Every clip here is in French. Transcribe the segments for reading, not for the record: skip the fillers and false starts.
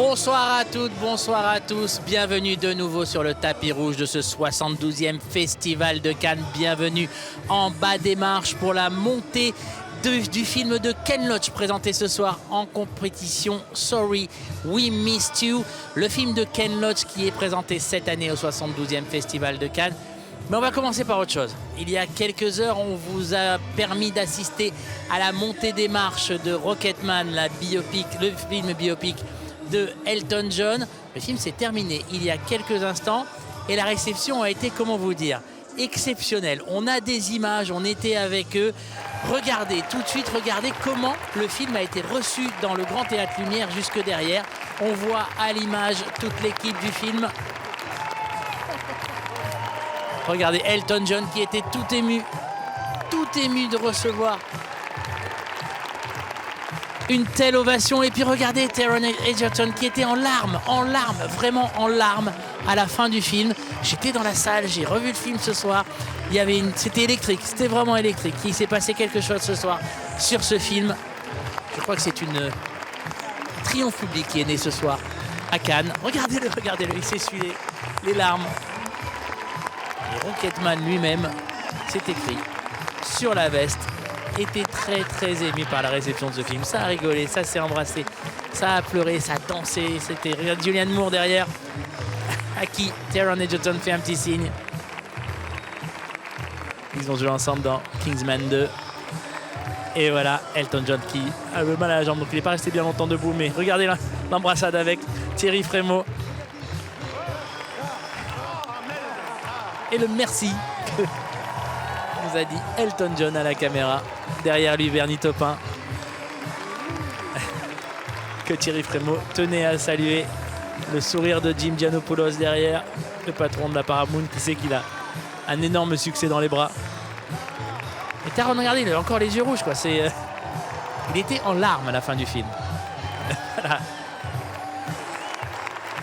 Bonsoir à toutes, bonsoir à tous. Bienvenue de nouveau sur le tapis rouge de ce 72e Festival de Cannes. Bienvenue en bas des marches pour la montée du film de Ken Loach présenté ce soir en compétition Sorry We Missed You. Le film de Ken Loach qui est présenté cette année au 72e Festival de Cannes. Mais on va commencer par autre chose. Il y a quelques heures, on vous a permis d'assister à la montée des marches de Rocketman, le film biopic de Elton John. Le film s'est terminé il y a quelques instants et la réception a été, comment vous dire, exceptionnelle. On a des images, on était avec eux. Regardez, tout de suite, regardez comment le film a été reçu dans le Grand Théâtre Lumière jusque derrière. On voit à l'image toute l'équipe du film. Regardez Elton John qui était tout ému de recevoir une telle ovation. Et puis regardez Taron Egerton qui était en larmes, vraiment en larmes à la fin du film. J'étais dans la salle, j'ai revu le film ce soir. C'était électrique, c'était vraiment électrique. Il s'est passé quelque chose ce soir sur ce film. Je crois que c'est un triomphe public qui est né ce soir à Cannes. Regardez-le, il s'essuie les larmes. Et Rocketman lui-même, c'est écrit sur la veste, était très ému par la réception de ce film. Ça a rigolé, ça s'est embrassé, ça a pleuré, ça a dansé. C'était Julianne Moore derrière, à qui Taron Egerton fait un petit signe. Ils ont joué ensemble dans Kingsman 2. Et voilà, Elton John qui a le mal à la jambe, donc il n'est pas resté bien longtemps debout. Mais regardez l'embrassade avec Thierry Frémaux. Et le merci que nous a dit Elton John à la caméra. Derrière lui, Bernie Taupin, que Thierry Frémaux tenait à saluer. Le sourire de Jim Giannopoulos derrière, le patron de la Paramount, qui sait qu'il a un énorme succès dans les bras. Et Taron, regardez, il a encore les yeux rouges, quoi. Il était en larmes à la fin du film. Voilà.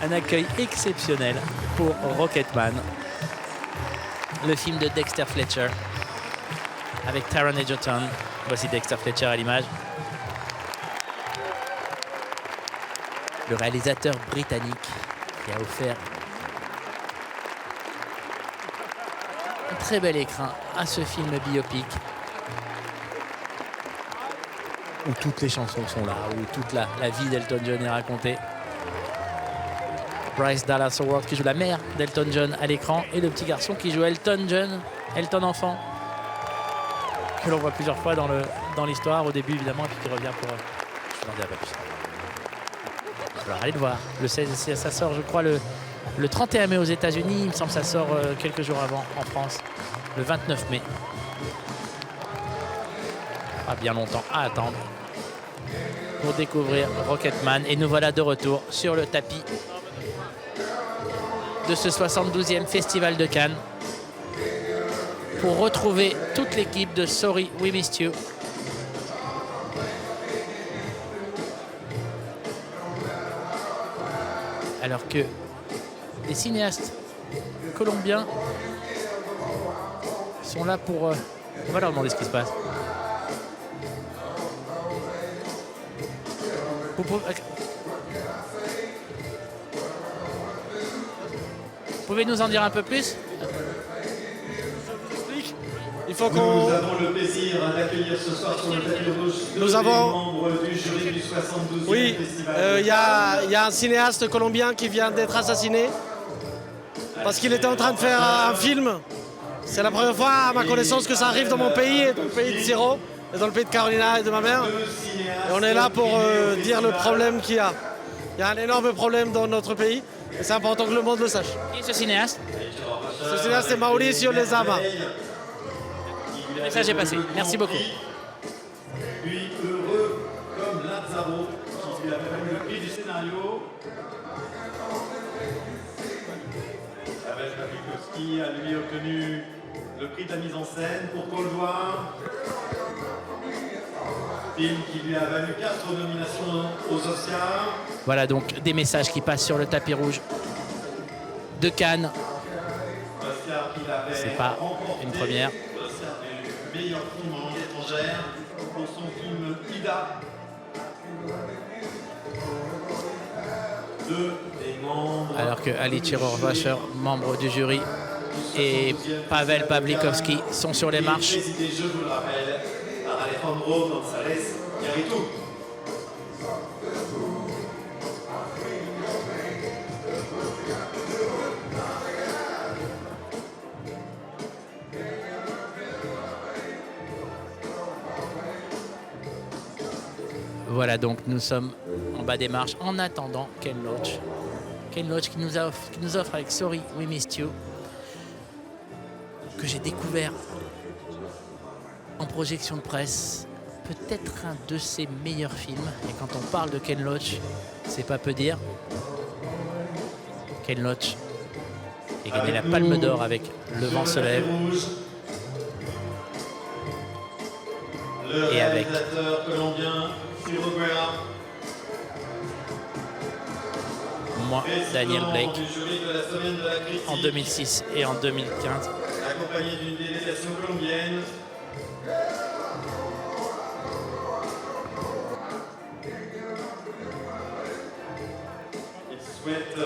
Un accueil exceptionnel pour Rocketman, le film de Dexter Fletcher avec Taron Egerton. Voici Dexter Fletcher à l'image. Le réalisateur britannique qui a offert un très bel écrin à ce film biopic où toutes les chansons sont là, où toute la vie d'Elton John est racontée. Bryce Dallas Howard qui joue la mère d'Elton John à l'écran et le petit garçon qui joue Elton enfant, que l'on voit plusieurs fois dans l'histoire, au début évidemment, et puis qui revient pour... Je n'en dirai pas plus. Alors allez le voir, le 16, ça sort je crois le 31 mai aux États-Unis, il me semble que ça sort quelques jours avant en France, le 29 mai. Pas bien longtemps à attendre pour découvrir Rocketman, et nous voilà de retour sur le tapis de ce 72e Festival de Cannes pour retrouver toute l'équipe de Sorry We Missed You. Alors que les cinéastes colombiens sont là pour... on va leur demander ce qui se passe. Vous pouvez nous en dire un peu plus? Il faut qu'on... Nous avons le plaisir d'accueillir ce soir sur le tapis rouge Nous avons... membres du jury du 72e Oui, Festival. il y a un cinéaste colombien qui vient d'être assassiné parce qu'il était en train de faire un film. C'est la première fois, à ma connaissance, que ça arrive dans mon pays, et dans le pays de Zéro, et dans le pays de Carolina et de ma mère. Et on est là pour dire le problème qu'il y a. Il y a un énorme problème dans notre pays, et c'est important que le monde le sache. Qui est ce cinéaste? Ce cinéaste est Mauricio Lezama. Le message est passé. Merci beaucoup. Puis heureux comme Lazzaro, qui lui a valu le prix du scénario. Abel Kapikowski a lui obtenu le prix de la mise en scène pour Colvoire. Film qui lui a valu 4 nominations aux Oscars. Voilà donc des messages qui passent sur le tapis rouge de Cannes. Oscar qu'il avait C'est pas une première. Oscar du meilleur film en langue étrangère pour son film Ida. deux des membres. Alors que Ali Tiror-Wasser, membre du jury, et Pavel Pavlikovski sont sur les marches. Présidé, je vous le rappelle, par Alejandro González Iñárritu. Voilà, donc nous sommes en bas des marches en attendant Ken Loach. Ken Loach qui nous offre avec Sorry We Missed You, que j'ai découvert en projection de presse, peut-être un de ses meilleurs films. Et quand on parle de Ken Loach, c'est pas peu dire. Ken Loach a gagné la Palme d'Or avec Le vent se lève. Le Et avec réalisateur colombien Ciro Guerra, moi, Daniel Blake, du jury de la semaine de la critique, en 2006 et en 2015. accompagné d'une délégation colombienne. Il souhaite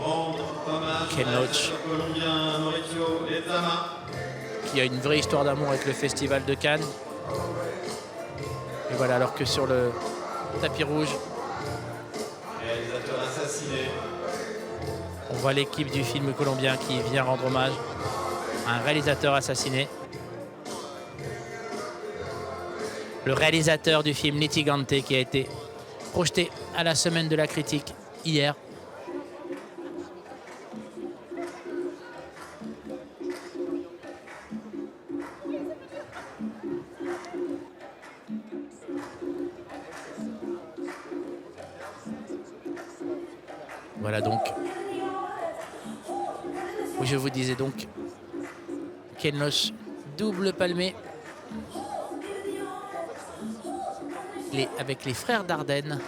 rendre hommage Ken à Loach, l'acteur colombien Mauricio Lezama. qui a une vraie histoire d'amour avec le Festival de Cannes. Et voilà, alors que sur le tapis rouge, Réalisateur assassiné. on voit l'équipe du film colombien qui vient rendre hommage à un réalisateur assassiné. Le réalisateur du film Litigante qui a été projeté à la semaine de la critique hier. Voilà donc. Oui, je vous disais donc Ken Loach, double palmé. Avec les frères Dardenne,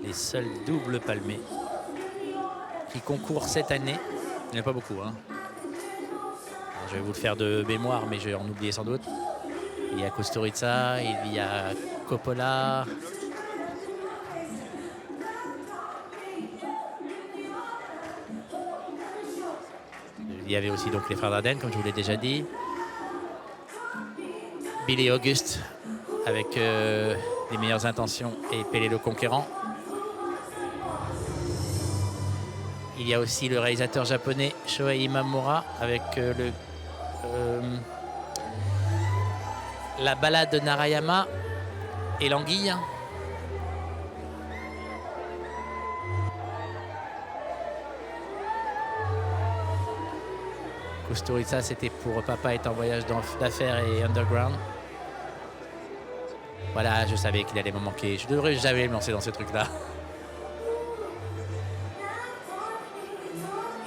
les seuls doubles palmés qui concourent cette année. Il n'y en a pas beaucoup, hein. Alors, je vais vous le faire de mémoire, mais je vais en oublier sans doute. Il y a Kusturica, il y a Coppola. Il y avait aussi donc les frères Dardenne, comme je vous l'ai déjà dit. Billy Auguste avec Les meilleures intentions et Pelé le Conquérant. Il y a aussi le réalisateur japonais Shohei Imamura avec la balade de Narayama et l'anguille. Kusturica, c'était pour Papa est en voyage d'affaires et Underground. Voilà, je savais qu'il allait me manquer. Je devrais jamais me lancer dans ces trucs-là.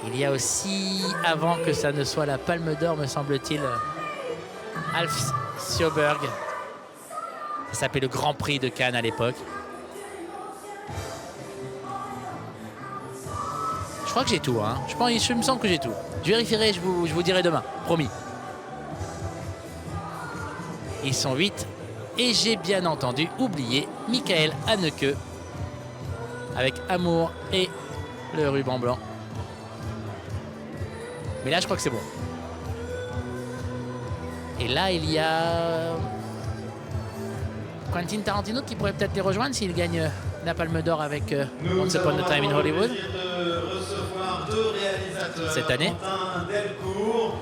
Il y a aussi, avant que ça ne soit la Palme d'Or, me semble-t-il, Alf Sjöberg. Ça s'appelait le Grand Prix de Cannes à l'époque. Je crois que j'ai tout, hein. Je me sens que j'ai tout. Je vérifierai, je vous dirai demain, promis. Ils sont 8. Et j'ai bien entendu oublié Michael Haneke avec Amour et le ruban blanc. Mais là, je crois que c'est bon. Et là, il y a Quentin Tarantino qui pourrait peut-être les rejoindre s'il gagne la Palme d'Or avec Once Upon a Time in Hollywood. De recevoir deux réalisateurs cette année. Quentin Delcourt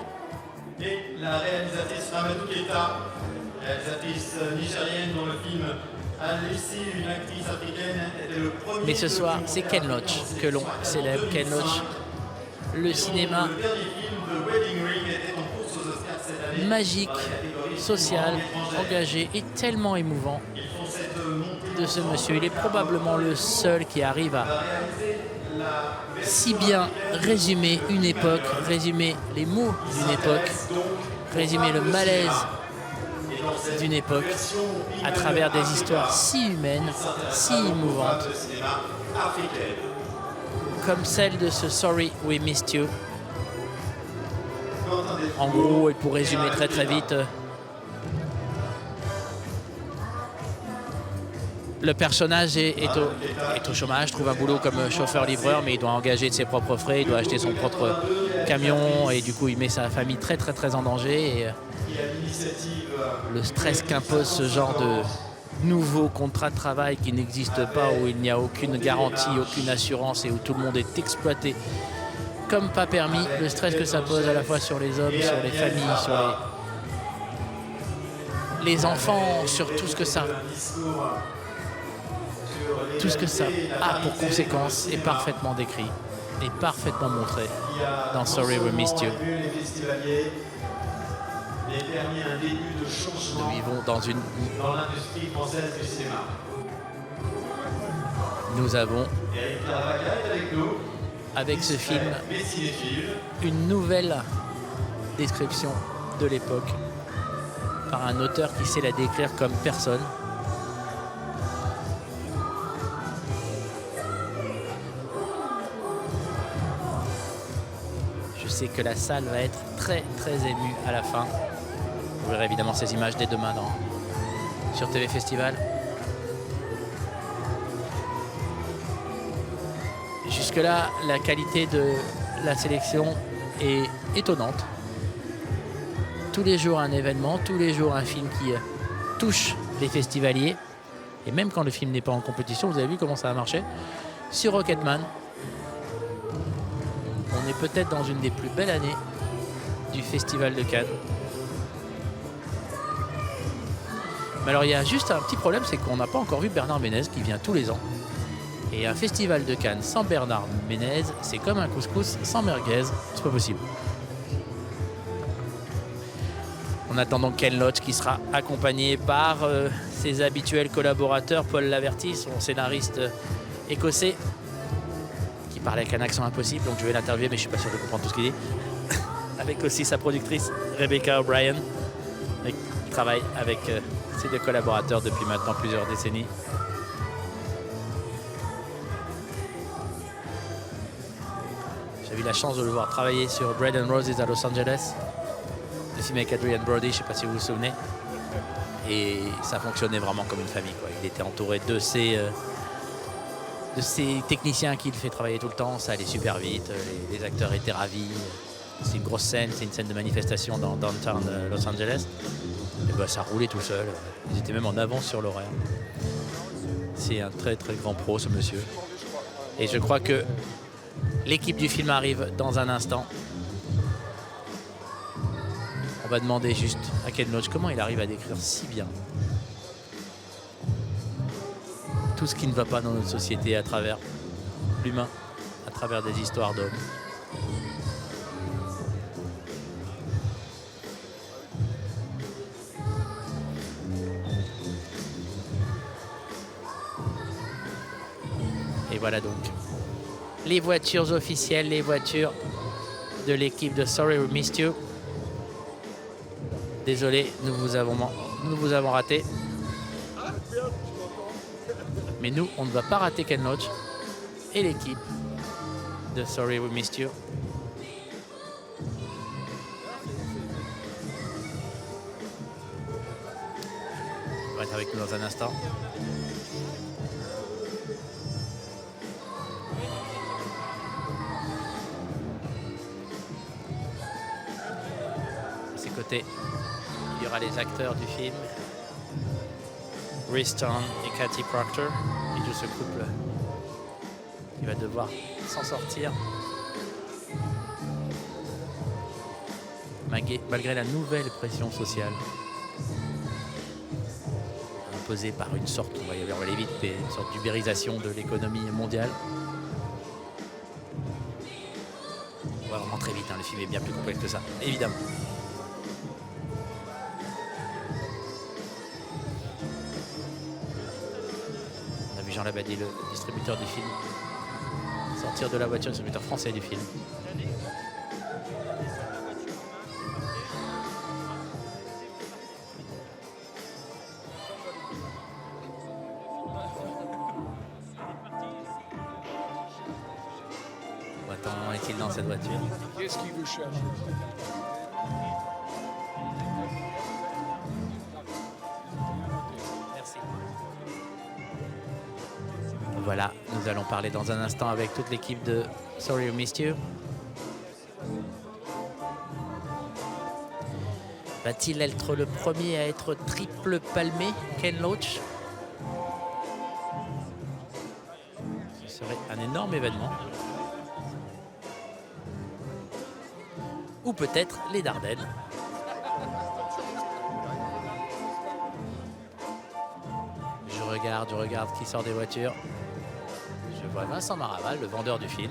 et la réalisatrice Mamadou Keita, réalisatrice nigérienne dont le film Lucie, une actrice africaine, était le premier. Mais ce soir, c'est Ken Loach que l'on célèbre. Ken Loach, le cinéma Le dernier film de Wedding Ring était en course aux Oscars cette année. magique, social, engagé et tellement émouvant de ce monsieur. Il est probablement le seul qui arrive à si bien résumer une époque, résumer les mots d'une époque, résumer le malaise d'une époque à travers des histoires si humaines, si émouvantes, comme celle de ce Sorry We Missed You. En gros, et pour résumer très très vite, Le personnage est au chômage, trouve un boulot comme chauffeur-livreur, mais il doit engager de ses propres frais, il doit acheter son propre camion et du coup il met sa famille très très très en danger. Et le stress qu'impose ce genre de nouveau contrat de travail qui n'existe pas, où il n'y a aucune garantie, aucune assurance et où tout le monde est exploité comme pas permis, le stress que ça pose à la fois sur les hommes, sur les familles, sur les enfants, sur tout ce que ça a pour conséquence est parfaitement décrit et parfaitement montré dans Sorry We Missed You. Nous vivons dans l'industrie française du cinéma. Nous avons, avec ce film, une nouvelle description de l'époque par un auteur qui sait la décrire comme personne. Je sais que la salle va être très très émue à la fin. Vous verrez évidemment ces images dès demain sur TV Festival. Jusque-là, la qualité de la sélection est étonnante. Tous les jours un événement, tous les jours un film qui touche les festivaliers. Et même quand le film n'est pas en compétition, vous avez vu comment ça a marché. Sur Rocketman, on est peut-être dans une des plus belles années du Festival de Cannes. Mais alors il y a juste un petit problème, c'est qu'on n'a pas encore vu Bernard Ménez qui vient tous les ans. Et un Festival de Cannes sans Bernard Ménez, c'est comme un couscous sans merguez, c'est pas possible. On attend donc Ken Loach qui sera accompagné par ses habituels collaborateurs, Paul Laverty, son scénariste écossais, qui parle avec un accent impossible, donc je vais l'interviewer, mais je suis pas sûr de comprendre tout ce qu'il dit. Avec aussi sa productrice Rebecca O'Brien, qui travaille avec ses deux collaborateurs depuis maintenant plusieurs décennies. J'ai eu la chance de le voir travailler sur Bread and Roses à Los Angeles, le film avec Adrian Brody, je ne sais pas si vous vous souvenez. Et ça fonctionnait vraiment comme une famille, quoi. Il était entouré de ces techniciens qui le fait travailler tout le temps, ça allait super vite, les acteurs étaient ravis. C'est une grosse scène, c'est une scène de manifestation dans downtown Los Angeles. Et ben, ça roulait tout seul, ils étaient même en avance sur l'horaire. C'est un très très grand pro, ce monsieur. Et je crois que l'équipe du film arrive dans un instant. On va demander juste à Ken Loach comment il arrive à décrire si bien tout ce qui ne va pas dans notre société à travers l'humain, à travers des histoires d'hommes. Et voilà donc les voitures officielles, les voitures de l'équipe de Sorry We Missed You. Désolé, nous vous avons raté. Mais nous, on ne va pas rater Ken Loach et l'équipe de Sorry We Missed You. Il va être avec nous dans un instant. À ses côtés, il y aura les acteurs du film, Rhys Stone et Cathy Proctor, qui jouent ce couple qui va devoir s'en sortir malgré la nouvelle pression sociale imposée par une sorte, on va aller vite, une sorte d'ubérisation de l'économie mondiale. On va vraiment très vite, le film est bien plus complexe que ça, évidemment. Jean Labadie, le distributeur du film, sortir de la voiture, le distributeur français du film. Attends, est-il dans cette voiture? Qu'est-ce qu'il veut chercher? Merci. voilà, nous allons parler dans un instant avec toute l'équipe de Sorry We Missed You. Va-t-il être le premier à être triple palmé, Ken Loach? Ce serait un énorme événement. Ou peut-être les Dardennes. Je regarde qui sort des voitures. Je vois Vincent Maraval, le vendeur du film.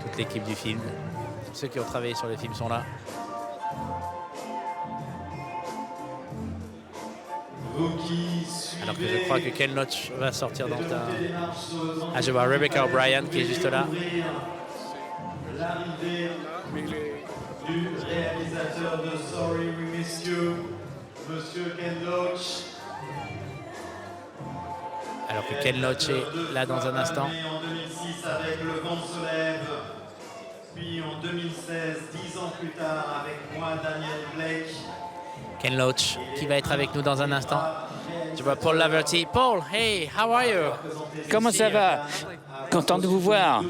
Toute l'équipe du film. Tous ceux qui ont travaillé sur le film sont là. Alors que je crois que Ken Loach va sortir dans un... Ah, je vois Rebecca O'Brien qui est juste là. L'arrivée du réalisateur de Sorry We Missed You, Monsieur Ken Loach. Alors que Ken Loach est là dans un instant. En 2006 avec Le vent se lève, puis en 2016, 10 ans plus tard avec moi, Daniel Blake. Ken Loach qui va être avec nous dans un instant. Je vois Paul Laverty. Paul, hey, how are you? Comment ça va? Content de vous voir.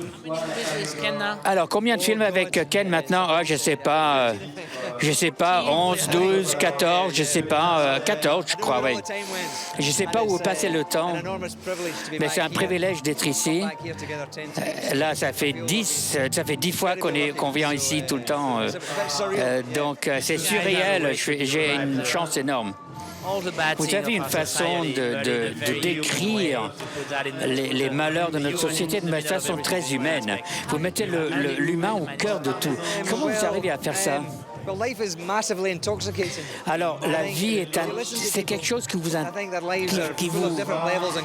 Alors, combien de films avec Ken maintenant? Oh, je sais pas, 11, 12, 14, je sais pas, 14 je crois, oui. Je sais pas où passer le temps, mais c'est un privilège d'être ici. Là, ça fait 10 fois qu'on vient ici tout le temps, donc c'est surréel, j'ai une chance énorme. Vous avez une façon de décrire les malheurs de notre société de façon très humaine. Vous mettez l'humain au cœur de tout. Comment vous arrivez à faire ça? Alors, la vie c'est quelque chose qui vous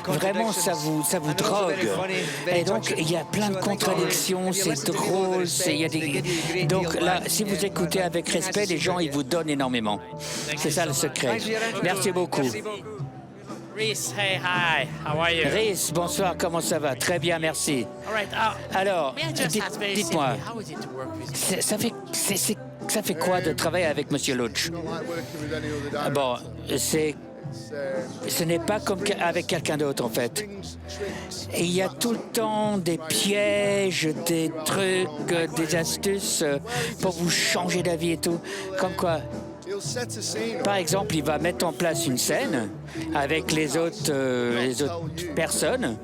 vraiment ça vous drogue. Et donc il y a plein de contradictions, c'est drôle, donc là, si vous écoutez avec respect, les gens ils vous donnent énormément. C'est ça le secret. Merci beaucoup. Rhys, hey, hi, how are you? Rhys, bonsoir, comment ça va? Très bien, merci. Alors, dites-moi, ça fait quoi de travailler avec Monsieur Loach? Bon, ce n'est pas comme avec quelqu'un d'autre, en fait. Et il y a tout le temps des pièges, des trucs, des astuces pour vous changer d'avis et tout. Comme quoi? Par exemple, il va mettre en place une scène avec les autres personnes,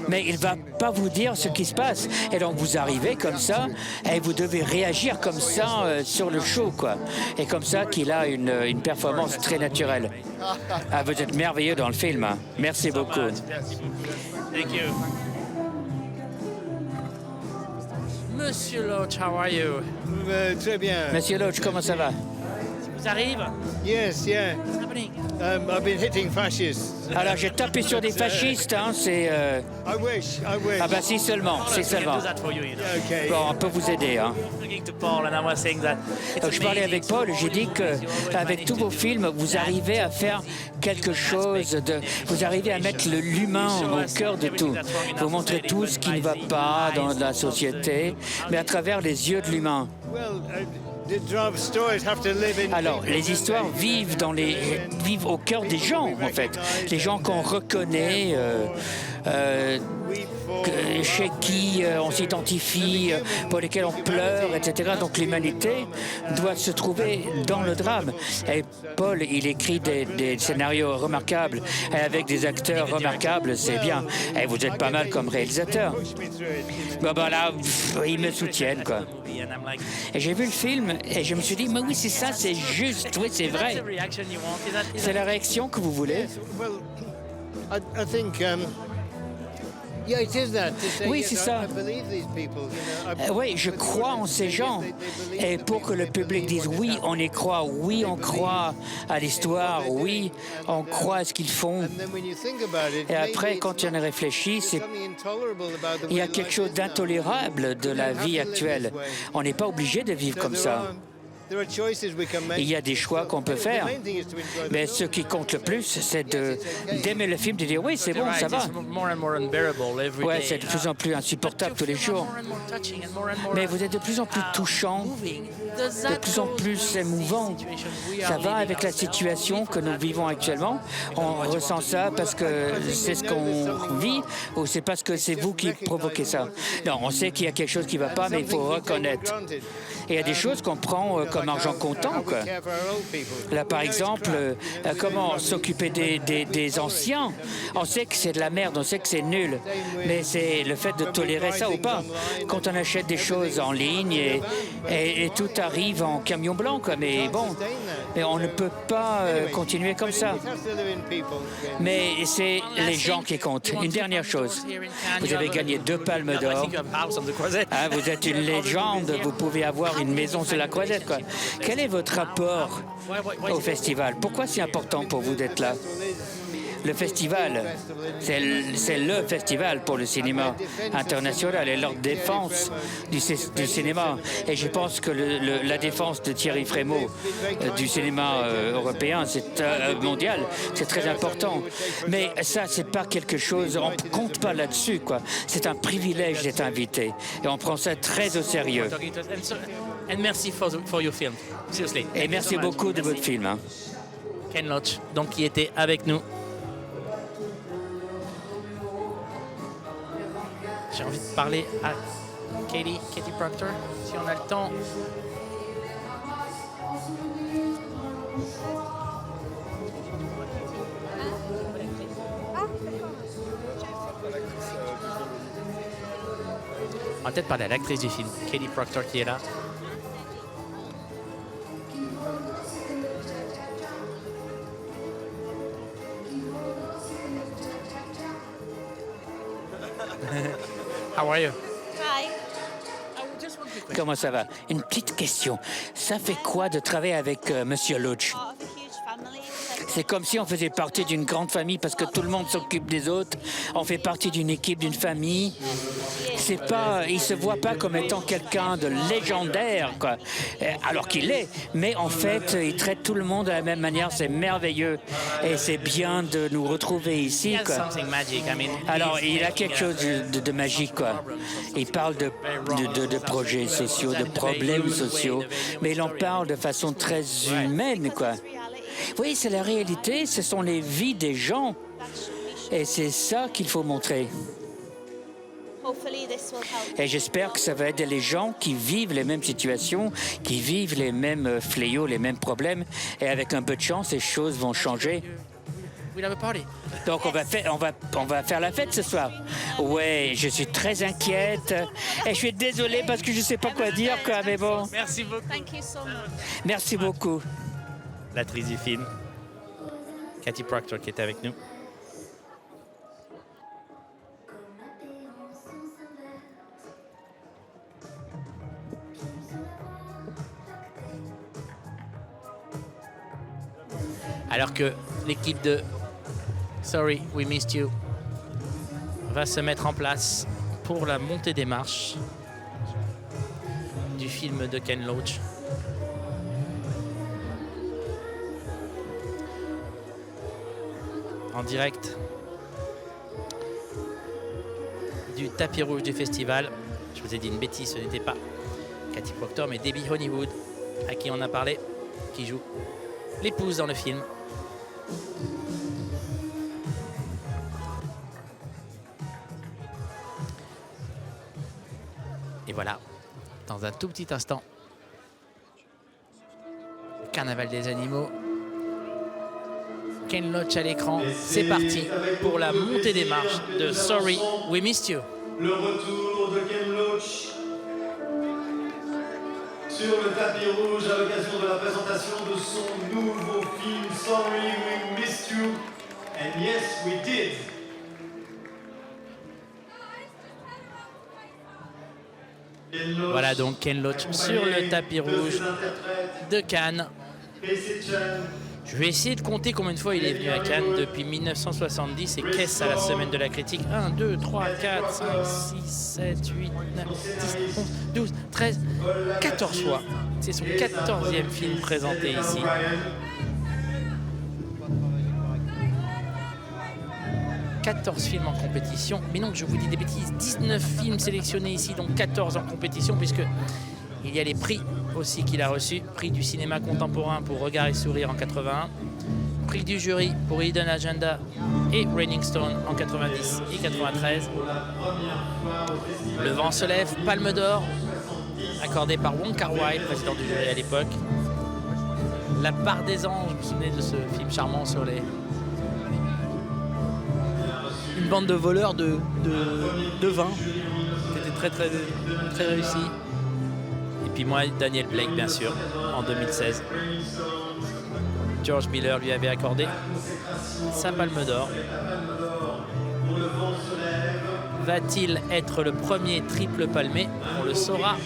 mais il ne va pas vous dire ce qui se passe. Et donc, vous arrivez comme ça, et vous devez réagir comme ça sur le show, quoi. Et comme ça qu'il a une performance très naturelle. Ah, vous êtes merveilleux dans le film. Hein. Merci beaucoup. Thank you. Monsieur Loach, how are you? Très bien. Monsieur Loach, comment ça va? Vous arrivez? Yes, yeah. What's happening? I've been hitting fascists. Alors, j'ai tapé sur des fascistes, hein, c'est... I wish. Ah bah si seulement, si seulement. Okay. Bon, on peut vous aider, hein. Donc, je parlais avec Paul, j'ai dit qu'avec tous vos films, vous arrivez à faire quelque chose vous arrivez à mettre l'humain au cœur de tout. Vous montrez tout ce qui ne va pas dans la société, mais à travers les yeux de l'humain. Alors, les histoires vivent au cœur des gens, en fait. Les gens qu'on reconnaît, chez qui on s'identifie, pour lesquels on pleure, etc. Donc l'humanité doit se trouver dans le drame. Et Paul, il écrit des scénarios remarquables, et avec des acteurs remarquables, c'est bien. Et vous êtes pas mal comme réalisateur. Bon, ben là, ils me soutiennent, quoi. Et j'ai vu le film, et je me suis dit, mais oui, c'est ça, c'est juste, oui, c'est vrai. C'est la réaction que vous voulez? I think, yeah, it is that. Oui, c'est ça. Oui, je crois en ces gens. Et pour que le public dise oui, on y croit, oui, on croit à l'histoire, oui, on croit à ce qu'ils font. Et après, quand on y réfléchit, il y a quelque chose d'intolérable de la vie actuelle. On n'est pas obligé de vivre comme ça. Il y a des choix qu'on peut faire. Mais ce qui compte le plus, c'est d'aimer le film, de dire oui, c'est bon, ça va. Ouais, c'est de plus en plus insupportable tous les jours. Mais vous êtes de plus en plus touchant, de plus en plus émouvant. Ça va avec la situation que nous vivons actuellement. On ressent ça parce que c'est ce qu'on vit ou c'est parce que c'est vous qui provoquez ça? Non, on sait qu'il y a quelque chose qui ne va pas, mais il faut reconnaître. Et il y a des choses qu'on prend comme argent comptant, quoi. Là, par exemple, comment s'occuper des anciens? On sait que c'est de la merde, on sait que c'est nul, mais c'est le fait de tolérer ça ou pas. Quand on achète des choses en ligne et tout arrive en camion blanc, quoi. Mais bon, mais on ne peut pas continuer comme ça. Mais c'est les gens qui comptent. Une dernière chose, vous avez gagné 2 palmes d'or. Ah, vous êtes une légende, vous pouvez avoir une maison sur la Croisette, quoi. Quel est votre rapport au festival? Pourquoi c'est important pour vous d'être là? Le festival, c'est le festival pour le cinéma international et leur défense du cinéma. Et je pense que la défense de Thierry Frémaux du cinéma européen, c'est mondial, c'est très important. Mais ça, c'est pas quelque chose, on ne compte pas là-dessus, quoi. C'est un privilège d'être invité et on prend ça très au sérieux. And merci for your film. Seriously. Et merci beaucoup de votre film. Hein. Ken Loach, donc, qui était avec nous. J'ai envie de parler à Katie Proctor, si on a le temps. On va peut-être parler à l'actrice du film, Katie Proctor, qui est là. How are you? Hi. Comment ça va? Une petite question. Ça fait quoi de travailler avec Monsieur Loach? Part of a huge family. C'est comme si on faisait partie d'une grande famille parce que tout le monde s'occupe des autres. On fait partie d'une équipe, d'une famille. C'est pas, il se voit pas comme étant quelqu'un de légendaire, quoi. Alors qu'il est. Mais en fait, il traite tout le monde de la même manière. C'est merveilleux. Et c'est bien de nous retrouver ici, quoi. Alors, il a quelque chose de magique, quoi. Il parle de projets sociaux, de problèmes sociaux. Mais il en parle de façon très humaine, quoi. Oui, c'est la réalité, ce sont les vies des gens. Et c'est ça qu'il faut montrer. Et j'espère que ça va aider les gens qui vivent les mêmes situations, qui vivent les mêmes fléaux, les mêmes problèmes. Et avec un peu de chance, les choses vont changer. Donc on va faire la fête ce soir. Ouais, je suis très inquiète. Et je suis désolée parce que je ne sais pas quoi dire, quoi, mais bon. Merci beaucoup. Merci beaucoup. L'actrice du film, Katie Proctor, qui était avec nous. Alors que l'équipe de Sorry, We Missed You va se mettre en place pour la montée des marches du film de Ken Loach. En direct du tapis rouge du festival. Je vous ai dit une bêtise, ce n'était pas Katie Proctor, mais Debbie Honeywood, à qui on a parlé, qui joue l'épouse dans le film. Et voilà, dans un tout petit instant, le carnaval des animaux. Ken Loach à l'écran, c'est parti pour la montée des marches de Sorry, We Missed You. Le retour de Ken Loach sur le tapis rouge à l'occasion de la présentation de son nouveau film Sorry, We Missed You, and yes, we did. Voilà donc Ken Loach sur le tapis rouge de Cannes. Je vais essayer de compter combien de fois il est venu à Cannes depuis 1970 et qu'est-ce à la semaine de la critique. 1, 2, 3, 4, 5, 6, 7, 8, 9, 10, 11, 12, 13, 14 fois. C'est son 14e film présenté ici. 14 films en compétition. Mais non, je vous dis des bêtises. 19 films sélectionnés ici, donc 14 en compétition, puisque il y a les prix aussi qu'il a reçus. Prix du cinéma contemporain pour Regard et Sourire en 81. Prix du jury pour Hidden Agenda et Raining Stone en 90 et 93. Le vent se lève, Palme d'Or, accordé par Wong Kar-wai, président du jury à l'époque. La part des anges, vous vous souvenez de ce film charmant sur les... une bande de voleurs de vin. C'était très réussi. Et puis moi, Daniel Blake, bien sûr, en 2016. George Miller lui avait accordé sa Palme d'Or. Va-t-il être le premier triple palmé? On le saura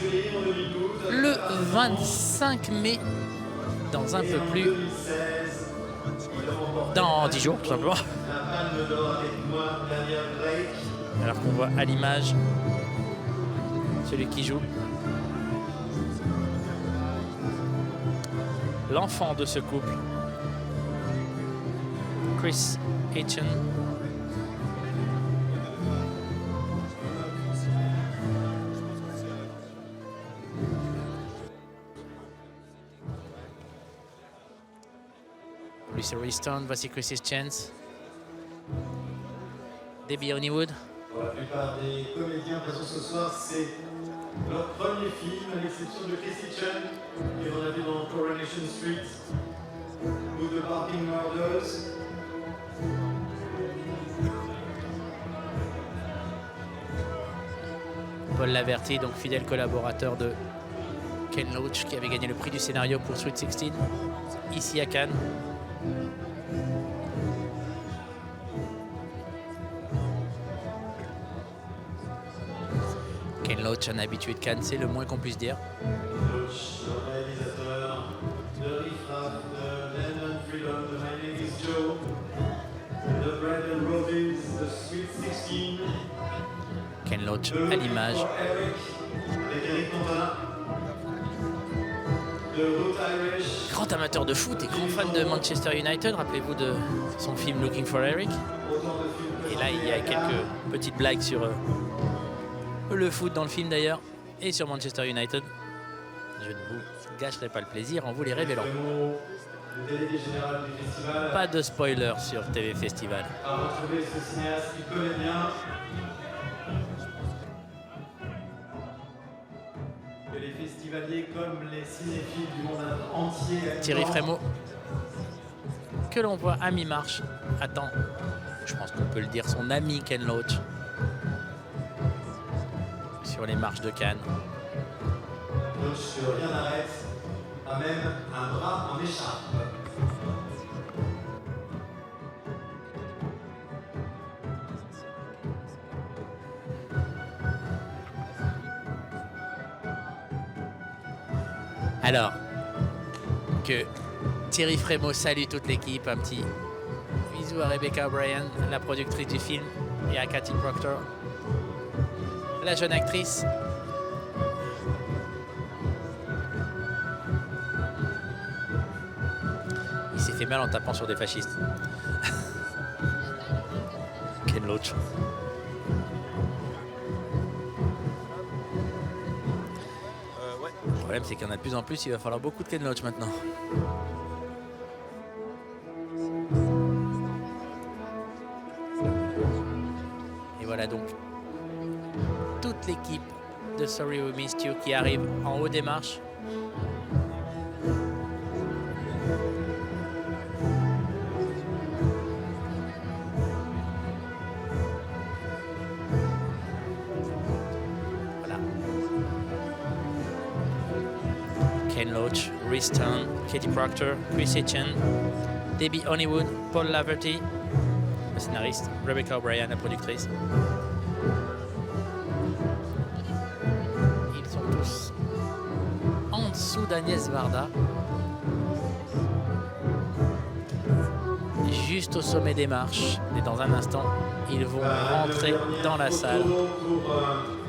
le 25 mai, dans un peu plus... dans 10 jours, tout simplement. Alors qu'on voit à l'image celui qui joue l'enfant de ce couple, Chris Hitchen. Lucy Stone, voici Chris Hitchens. Debbie Honeywood. Pour la plupart des comédiens présents ce soir, c'est leur premier film, à l'exception de Chris Hitchens, qu'on a vu dans Coronation Street ou The Barking Murders. Paul Laverty, donc fidèle collaborateur de Ken Loach, qui avait gagné le prix du scénario pour Sweet 16, ici à Cannes. Ken Loach, un habitué de Cannes, c'est le moins qu'on puisse dire. Loach, le réalisateur de Riff Raff, de Lennon Freedom, de My Name is Joe, de Bread and Roses, de Sweet 16. Ken Loach à l'image. Grand amateur de foot et grand fan de Manchester United. Rappelez-vous de son film Looking for Eric. Et là, il y a quelques petites blagues sur le foot dans le film d'ailleurs et sur Manchester United. Je ne vous gâcherai pas le plaisir en vous les révélant. Pas de spoiler sur TV Festival. À retrouver ce cinéaste qui connaît bien. Que les festivaliers comme les cinéphiles du monde entier. Thierry Frémaux, que l'on voit à mi-marche. Attends, je pense qu'on peut le dire, son ami Ken Loach sur les marches de Cannes. Loach sur rien n'arrête, a même un bras en écharpe. Alors, que Thierry Frémaux salue toute l'équipe, un petit bisou à Rebecca O'Brien, la productrice du film, et à Cathy Proctor, la jeune actrice. Il s'est fait mal en tapant sur des fascistes. Ken Loach. Le problème, c'est qu'il y en a de plus en plus, il va falloir beaucoup de Ken Loach maintenant. Et voilà donc toute l'équipe de Sorry We Missed You qui arrive en haut des marches. Ken Loach, Rhys Stone, Katie Proctor, Chris Hitchen, Debbie Honeywood, Paul Laverty, le scénariste, Rebecca O'Brien, la productrice. Ils sont tous en dessous d'Agnès Varda. juste au sommet des marches. Et dans un instant, ils vont rentrer dans la salle.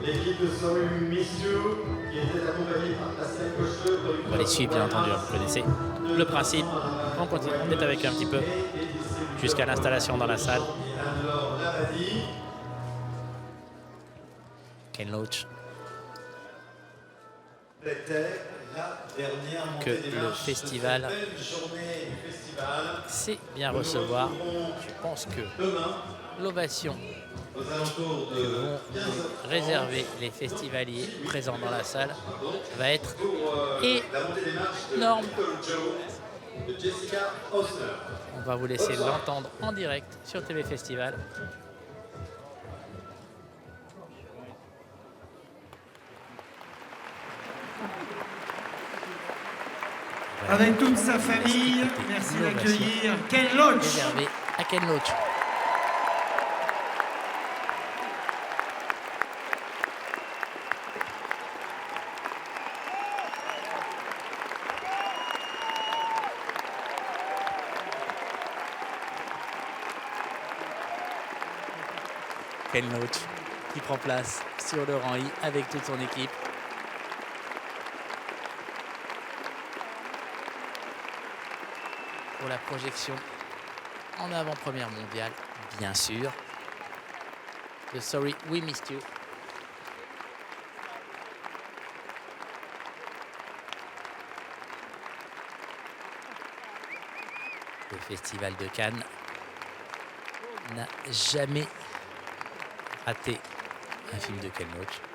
L'équipe de Sorry We Missed You, qui était accompagnée par Pascal Cocheleux. On va les suivre, bien entendu, vous connaissez le principe. On continue, on est avec eux un petit peu jusqu'à l'installation dans la salle. Ken Loach. Que le festival sait bien recevoir. Je pense que l'ovation que vont réserver les festivaliers présents dans la salle va être énorme. On va vous laisser l'entendre en direct sur TV Festival. Avec toute sa famille, merci d'accueillir Ken Loach. Réservé à Ken Loach. Ken Loach qui prend place sur le rang I avec toute son équipe. Pour la projection en avant-première mondiale, bien sûr, de Sorry We Missed You. Le Festival de Cannes n'a jamais raté un film de Ken Loach.